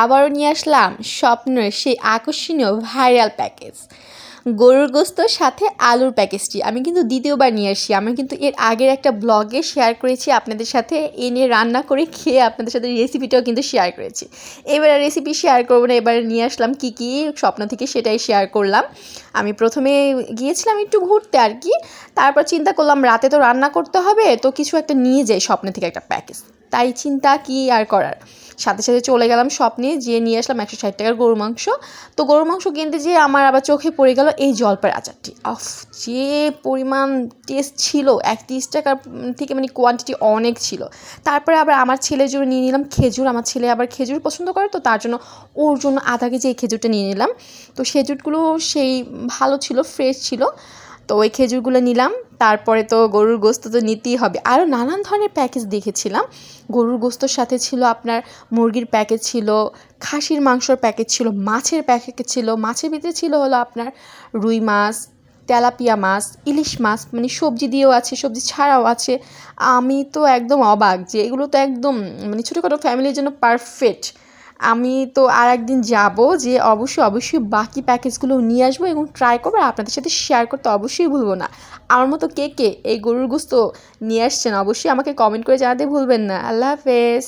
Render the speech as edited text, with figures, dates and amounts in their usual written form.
আবারও নিয়ে আসলাম স্বপ্নের সেই আকর্ষণীয় ভাইরাল প্যাকেজ, গরুর গোস্তর সাথে আলুর প্যাকেজটি। আমি কিন্তু দ্বিতীয়বার নিয়ে আসছি। আমি কিন্তু এর আগের একটা ব্লগে শেয়ার করেছি আপনাদের সাথে, এনে রান্না করে খেয়ে আপনাদের সাথে রেসিপিটাও কিন্তু শেয়ার করেছি। এবার রেসিপি শেয়ার করবো না, এবার নিয়ে আসলাম কী কী স্বপ্ন থেকে সেটাই শেয়ার করলাম। আমি প্রথমে গিয়েছিলাম একটু ঘুরতে আর কি, তারপর চিন্তা করলাম রাতে তো রান্না করতে হবে, তো কিছু একটা নিয়ে যাই স্বপ্ন থেকে একটা প্যাকেজ। তাই চিন্তা কি আর করার, সাথে সাথে চলে গেলাম স্বপ্নে, যেয়ে নিয়ে আসলাম 160 টাকার গরুর মাংস। তো গরুর মাংস কিনতে যেয়ে আমার আবার চোখে পড়ে গেল এই জলপাইয়ের আচারটি। অফ, যে পরিমাণ টেস্ট ছিল, 31 টাকার থেকে মানে কোয়ান্টিটি অনেক ছিল। তারপরে আবার আমার ছেলের জন্য নিয়ে নিলাম খেজুর। আমার ছেলে আবার খেজুর পছন্দ করে, তো তার জন্য ওর জন্য আধা কেজি এই খেজুরটা নিয়ে নিলাম। তো খেজুরগুলো সেই ভালো ছিল, ফ্রেশ ছিল, তো ওই খেজুরগুলো নিলাম। তারপরে তো গরুর গোস্ত তো নিতেই হবে, আরও নানান ধরনের প্যাকেজ দেখেছিলাম। গরুর গোস্তর সাথে ছিল আপনার মুরগির প্যাকেজ ছিল, খাসির মাংসর প্যাকেজ ছিল, মাছের প্যাকেজ ছিল। মাছের ভিতরে ছিল হলো আপনার রুই মাছ, তেলাপিয়া মাছ, ইলিশ মাছ, মানে সবজি দিয়েও আছে, সবজি ছাড়াও আছে। আমি তো একদম অবাক যে এগুলো তো একদম মানে ছোটোখাটো ফ্যামিলির জন্য পারফেক্ট। আমি তো আর একদিন যাব, যে অবশ্যই বাকি প্যাকেজগুলো নিয়ে আসবো এবং ট্রাই করবো, আর আপনাদের সাথে শেয়ার করতে অবশ্যই ভুলবো না। আমার মতো কে কে এই গরুর গোস্ত নিয়ে আসছেন অবশ্যই আমাকে কমেন্ট করে জানাতে ভুলবেন না। আল্লাহ হাফেজ।